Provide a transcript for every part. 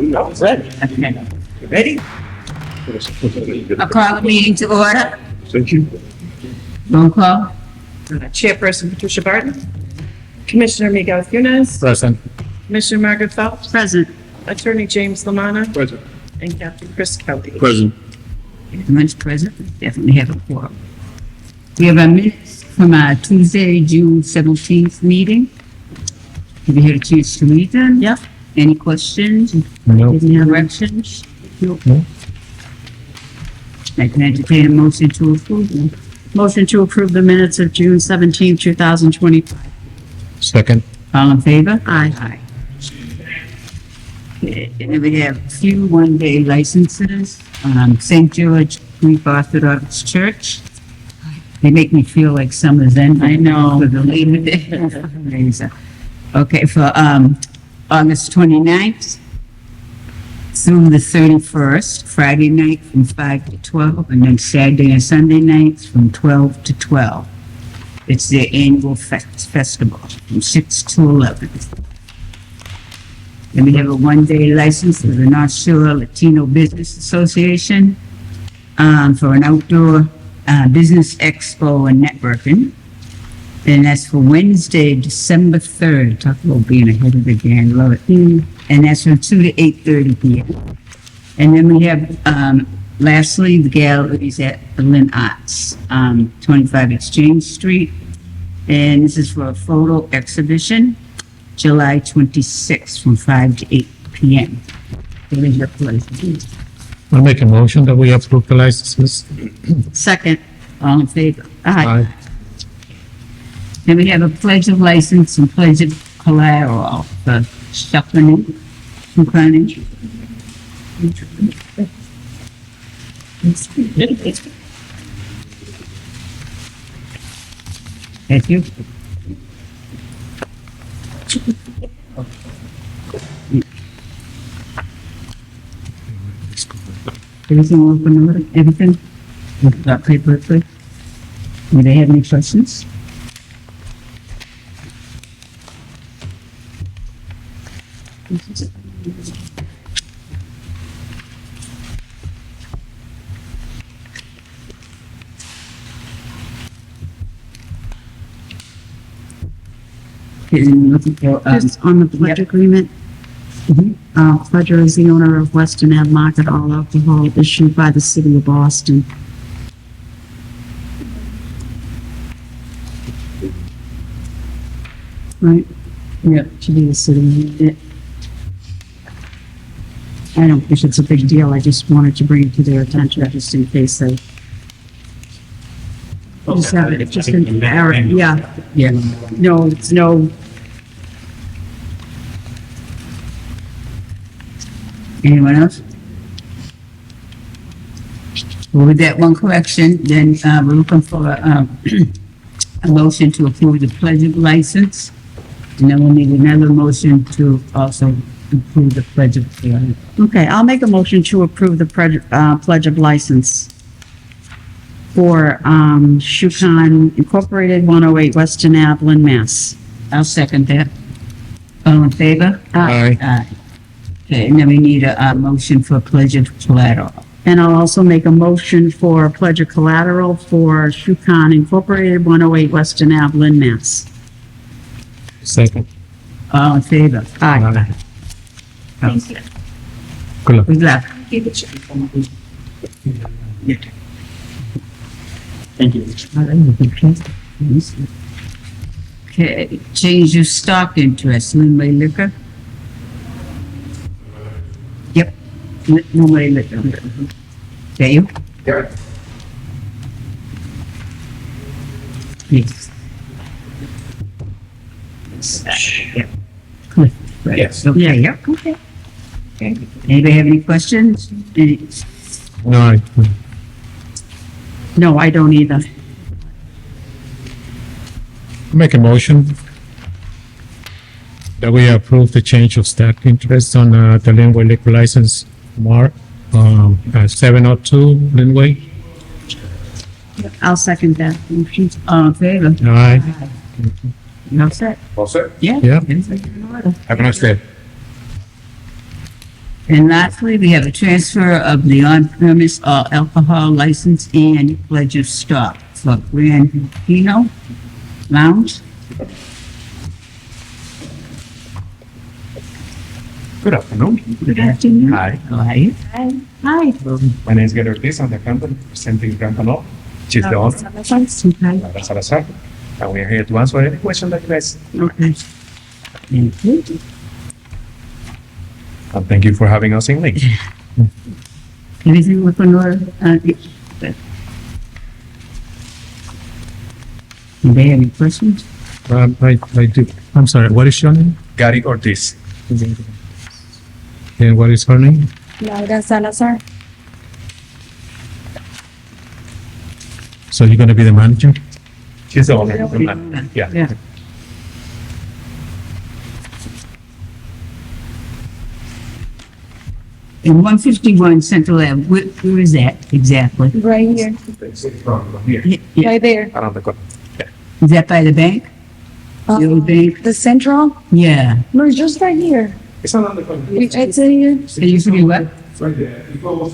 Ready? Okay. Ready? I'll call the meeting to order. Thank you. Roll call. Chairperson Patricia Barton. Commissioner Miguel Funes. Present. Commissioner Margaret Phelps. Present. Attorney James Lamana. Present. And Captain Chris Kelly. Present. Everyone's present. Definitely have a quorum. We have our minutes from our Tuesday, June 17th meeting. Have you had a chance to read them? Yep. Any questions? No. Any corrections? No. I can entertain a motion to approve them. Motion to approve the minutes of June 17, 2025. Second. All in favor? Aye. Okay, and then we have a few one-day licenses. St. George Greek Orthodox Church. They make me feel like summer's ending. I know. For the Labor Day. Okay, for August 29th through the 31st, Friday night from 5 to 12, and then Saturday and Sunday nights from 12 to 12. It's their annual festival from 6 to 11. And we have a one-day license for the North Shore Latino Business Association for an outdoor business expo and networking. And that's for Wednesday, December 3rd. Talk about being ahead of the game. Love it. And that's from 2 to 8:30 p.m. And then we have, lastly, the galleries at the Lynn Arts, 25 Exchange Street. And this is for a photo exhibition, July 26th from 5 to 8 p.m. What is your pleasure? I'll make a motion that we approve the licenses. Second. All in favor? Aye. Then we have a pledge of license and pledge of collateral for Shuckman. Thank you. Everything open order? Everything? Got paper, please? Do they have any questions? Looking for, Just on the pledge yep. agreement, Mhm. pledger is the owner of Western Ave Market All Alcohol issued by the city of Boston. Right? Yeah. Should be the city. Yeah. I don't think it's a big deal. I just wanted to bring it to their attention just in case they. Just have it, just an error, yeah. Yeah. No, it's no, Anyone else? Well, with that one correction, then, we're looking for, a motion to approve the pledge of license. And then we'll need another motion to also approve the pledge of, okay, I'll make a motion to approve the pledge of license for, Shukan Incorporated, 108 Weston Ave, Lynn, Mass. I'll second that. All in favor? Aye. Aye. Okay, and then we need a motion for pledge of collateral. And I'll also make a motion for pledge of collateral for Shukan Incorporated, 108 Weston Ave, Lynn, Mass. Second. All in favor? Aye. Thank you. Good luck. Good luck. Thank you. Okay, change your stock interest, Linway Liquor. Yep, Linway Liquor. There you? Yeah. Yes. Yep. Cliff, right. Yes. Okay, yep, okay. Okay, anybody have any questions? Any- No, No, I don't either. make a motion that we approve the change of stock interest on the Linway liquor license mark, 702 Linway. I'll second that motion. All in favor? Aye. You all set? All set? Yeah. Yeah. Everything's in order. Have a nice day. And lastly, we have a transfer of the on-premise all alcohol license and pledge of stock for Grand Pino Lounge. Good afternoon. Good afternoon. Hi, How are you? Hi. my name is Gary Ortiz. I'm the company representing Grand Panol, which is the owner, Okay. Laura Salazar. And we are here to answer any question that you guys, Okay. Thank you. and thank you for having us in Link. Everything look in order? Good. Anybody have any questions? I do. I'm sorry, what is your name? Gary Ortiz. And what is her name? Laura Salazar. So you're gonna be the manager? She's the owner of the man. Yeah. Yeah. In 151 Central Ave, where is that exactly? Right here. Here, Yeah. Right there. around the corner. Is that by the bank? The old bank? The central? Yeah. No, it's just right here. It's around the corner. It's here. It used to be what? Right there. It goes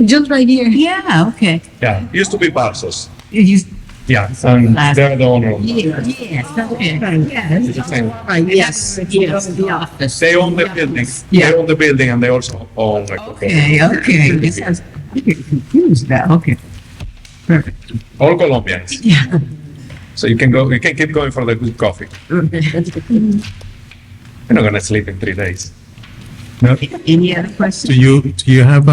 Just right here. Yeah, okay. Yeah, it used to be Barsos. It used, Yeah, and they're the owner of yeah, yes, okay. Yeah. It's the same. Right, yes, yes, the office. They own the building. Yeah. They own the building and they also own the Okay, okay. This is, I'm getting confused now, okay. Perfect. all Colombians. Yeah. So you can keep going for the good coffee. You're not gonna sleep in 3 days. No. Any other questions? Do you have,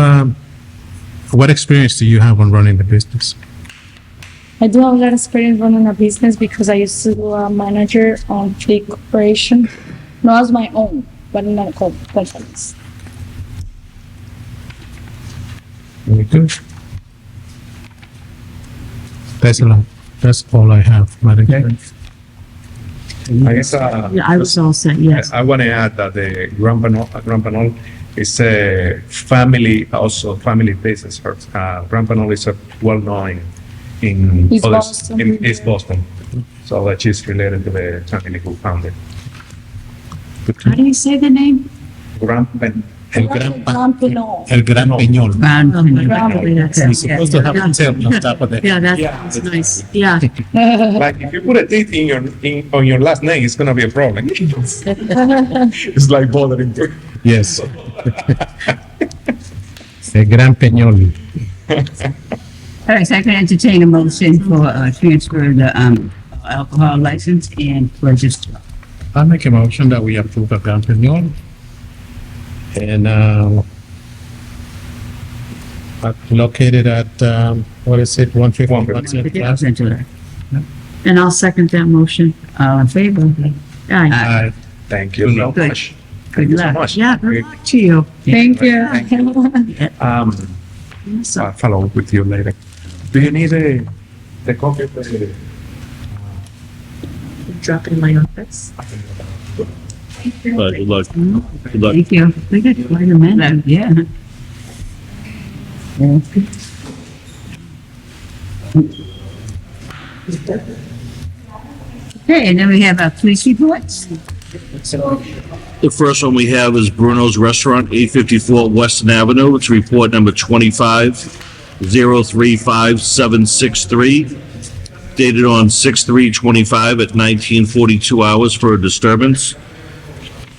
what experience do you have on running the business? I do have a lot of experience running a business because I used to do a manager on big corporation. Not as my own, but in a companies. Very good. That's all I have, Madam Chair. I guess, Yeah, I was all set, yes. I want to add that the Grand Panol is a family, also family business. Grand Panol is a well-known in East other- Boston. in East Boston. So that she's related to the family who founded How do you say the name? Grand Pen. El Gran Campino. El Gran Peñol. Round. Probably that's You're it. supposed to have a tail on top of it. Yeah, that Yeah. sounds nice, yeah. Like if you put a teeth on your last name, it's gonna be a problem. It's like bothering you. Yes. El Gran Peñol. All right, so I can entertain a motion for, transfer of the, alcohol license and pledge of stock. I make a motion that we approve the Gran Peñol. And, located at, what is it, 150? Central Ave. And I'll second that motion. All in favor? Aye. Aye. Thank you so Good. much. Good Thank you so luck. much. Yeah, good luck to you. Thank you. So, I'll follow up with you later. Do you need the copy of the? drop in my office. Good luck. Good luck. Thank you. We got quite a minute. Yeah. Okay, and then we have our police reports. The first one we have is Bruno's Restaurant, 854 Weston Avenue. It's report number 25035-763, dated on 6/3/25 at 19:42 hours for a disturbance.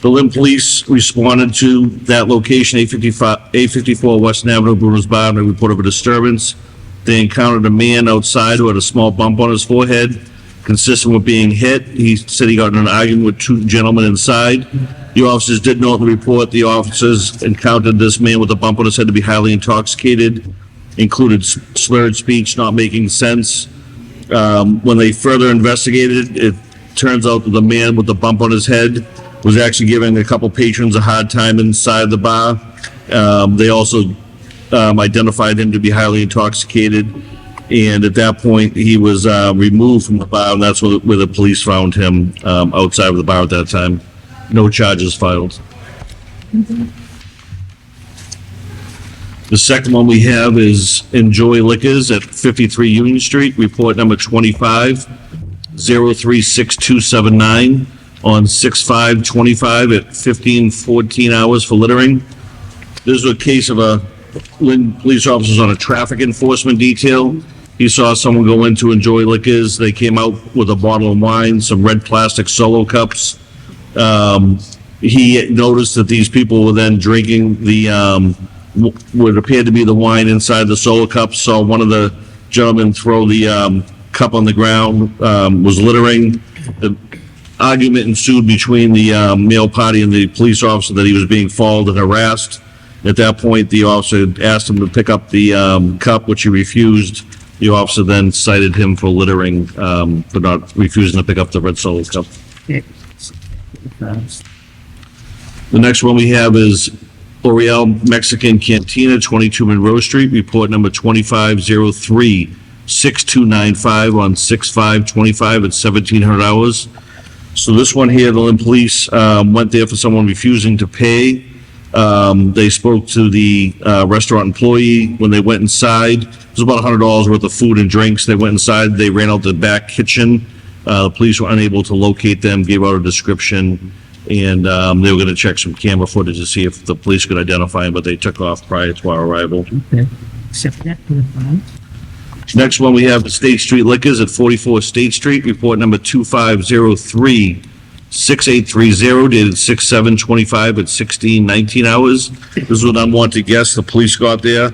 The Lynn Police responded to that location, 854 Weston Avenue, Bruno's Bar, and a report of a disturbance. They encountered a man outside who had a small bump on his forehead, consistent with being hit. He said he got in an argument with two gentlemen inside. The officers did note in the report the officers encountered this man with a bump on his head to be highly intoxicated, included slurred speech, not making sense. When they further investigated, it turns out that the man with the bump on his head was actually giving a couple patrons a hard time inside the bar. They also identified him to be highly intoxicated, and at that point, he was removed from the bar, and that's where the police found him outside of the bar at that time. No charges filed. The second one we have is Enjoy Liquors at 53 Union Street, report number 25-036279. on 6/5/25 at 15:14 hours for littering. This was a case of a Lynn police officers on a traffic enforcement detail. He saw someone go in to enjoy liquors. They came out with a bottle of wine, some red plastic Solo cups. He noticed that these people were then drinking the, what appeared to be the wine inside the Solo cups. Saw one of the gentlemen throw the cup on the ground, was littering. The argument ensued between the male party and the police officer that he was being followed and harassed. At that point, the officer asked him to pick up the cup, which he refused. The officer then cited him for littering, for not refusing to pick up the red Solo cup. Okay. The next one we have is Oriel Mexican Cantina, 22 Monroe Street, report number 2503-6295 on 6/5/25 at 1700 hours. So this one here, the Lynn Police went there for someone refusing to pay. They spoke to the restaurant employee. When they went inside, it was about $100 worth of food and drinks. They went inside, they ran out the back kitchen. The police were unable to locate them, gave out a description, and they were going to check some camera footage to see if the police could identify him, but they took off prior to our arrival. Okay. Accept that for the file. Next one, we have the State Street Liquors at 44 State Street, report number 2503-6830, dated 6/7/25 at 16:19 hours. This was an unwanted guest. The police got there.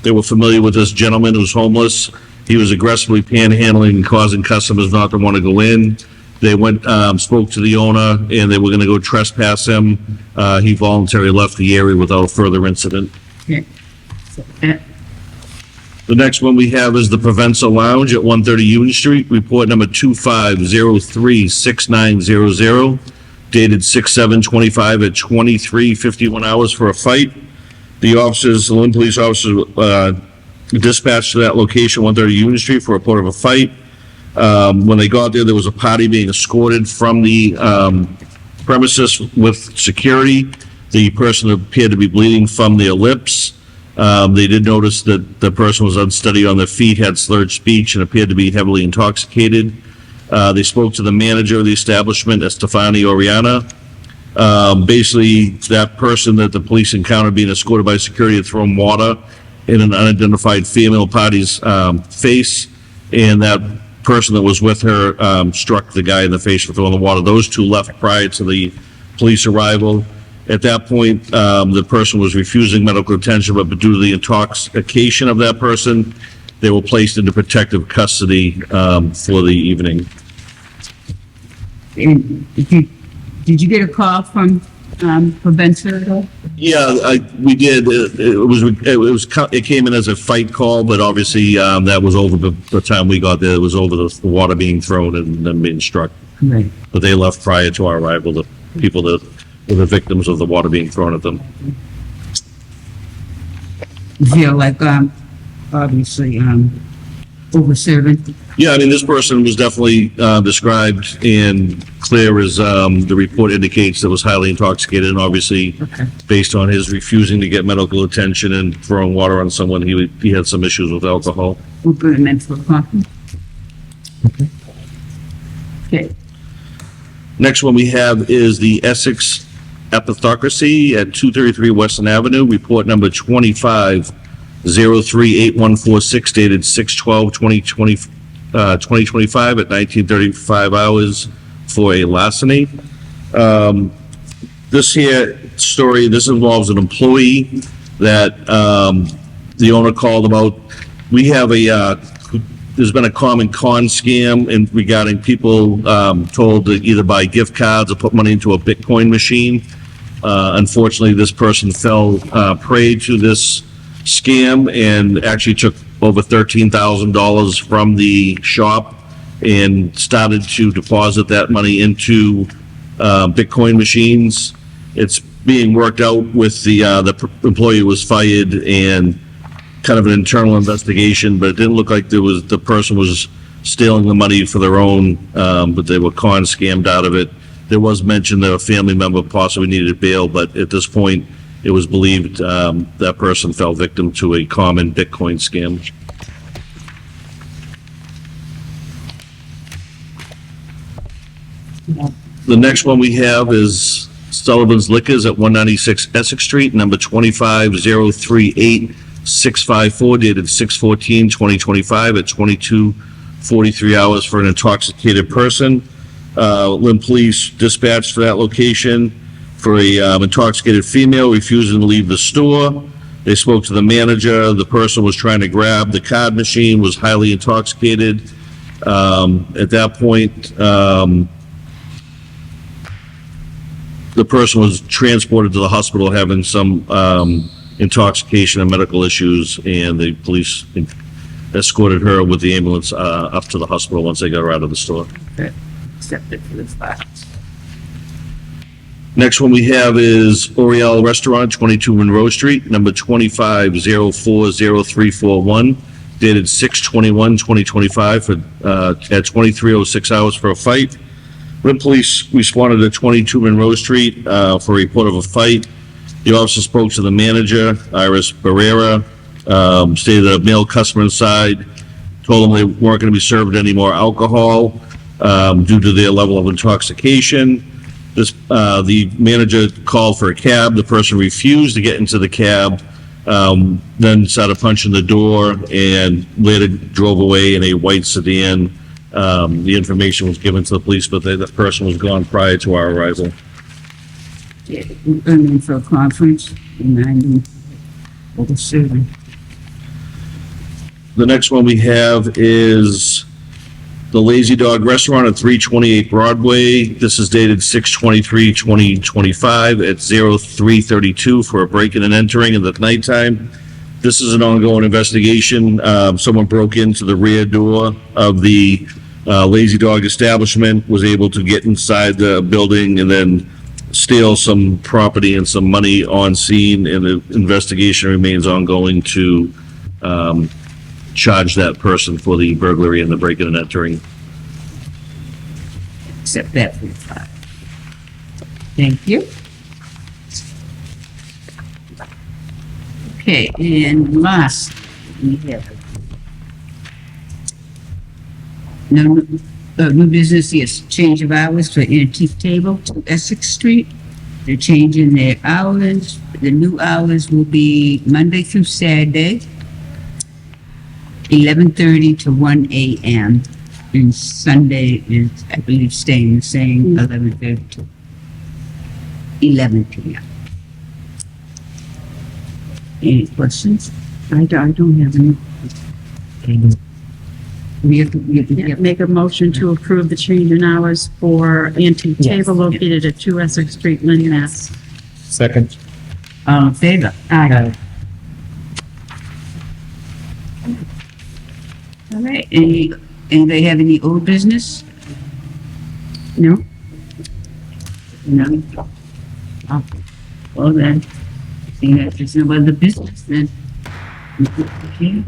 They were familiar with this gentleman who's homeless. He was aggressively panhandling and causing customers not to want to go in. They went, spoke to the owner, and they were going to go trespass him. He voluntarily left the area without a further incident. Okay. Accept that. The next one we have is the Provenza Lounge at 130 Union Street, report number 2503-6900, dated 6/7/25 at 23:51 hours for a fight. The officers, the Lynn police officers, dispatched to that location, 130 Union Street, for a report of a fight. When they got there, there was a party being escorted from the premises with security. The person appeared to be bleeding from their lips. They did notice that the person was unsteady on their feet, had slurred speech, and appeared to be heavily intoxicated. They spoke to the manager of the establishment, Estefani Oriana. Basically, that person that the police encountered being escorted by security had thrown water in an unidentified female party's face, and that person that was with her struck the guy in the face for throwing the water. Those two left prior to the police arrival. At that point, the person was refusing medical attention, but due to the intoxication of that person, they were placed into protective custody for the evening. And did you get a call from Provenza at all? Yeah, we did. It came in as a fight call, but obviously that was over by the time we got there. It was over the water being thrown and then being struck. Right. But they left prior to our arrival. The people that were the victims of the water being thrown at them. You feel like, obviously, over-serving? Yeah, I mean, this person was definitely described and clear as the report indicates that was highly intoxicated, and obviously, Okay. based on his refusing to get medical attention and throwing water on someone, he had some issues with alcohol. We'll put him in for coffee. Okay. Next one we have is the Essex Epithocracy at 233 Western Avenue, report number 2503-8146, dated 6/12/2025 at 19:35 hours for a larceny. This here story, this involves an employee that the owner called about. We have there's been a common con scam regarding people told to either buy gift cards or put money into a Bitcoin machine. Unfortunately, this person fell prey to this scam and actually took over $13,000 from the shop and started to deposit that money into Bitcoin machines. It's being worked out with the employee who was fired and kind of an internal investigation, but it didn't look like the person was stealing the money for their own, but they were con scammed out of it. There was mention that a family member possibly needed bail, but at this point, it was believed that person fell victim to a common Bitcoin scam. The next one we have is Sullivan's Liquors at 196 Essex Street, number 25038-654, dated 6/14/2025 at 22:43 hours for an intoxicated person. Lynn Police dispatched to that location for a intoxicated female refusing to leave the store. They spoke to the manager. The person was trying to grab the card machine, was highly intoxicated. At that point, the person was transported to the hospital having some intoxication and medical issues, and the police escorted her with the ambulance up to the hospital once they got her out of the store. Accepted for the file. Next one we have is Oriel Restaurant, 22 Monroe Street, number 250400341, dated 6/21/2025 at 23:06 hours for a fight. Lynn Police responded at 22 Monroe Street for a report of a fight. The officer spoke to the manager, Iris Barrera, stated that a male customer inside told them they weren't going to be served any more alcohol due to their level of intoxication. The manager called for a cab. The person refused to get into the cab, then started punching the door and later drove away in a white sedan. The information was given to the police, but the person was gone prior to our arrival. Yeah, we're going in for a conference, reminding of the serving. The next one we have is the Lazy Dog Restaurant at 328 Broadway. This is dated 6/23/2025 at 03:32 for a break-in and entering in the nighttime. This is an ongoing investigation. Someone broke into the rear door of the Lazy Dog establishment, was able to get inside the building and then steal some property and some money on scene, and the investigation remains ongoing to charge that person for the burglary and the break-in and entering. Accept that for the file. Thank you. Okay, and last, we have new business, yes, change of hours for Antique Table to Essex Street. They're changing their hours. The new hours will be Monday through Saturday, 11:30 to 1 a.m. And Sunday is, I believe, staying the same, 11:30 to 11 p.m. Any questions? I don't have any. We have to Make a motion to approve the change in hours for Antique Yes. Table located at 2 Essex Street, Lynn, Mass. Second. all in favor? Aye. All right, anybody have any old business? No? No? Oh, well then, seeing that there's no other business, then. Okay.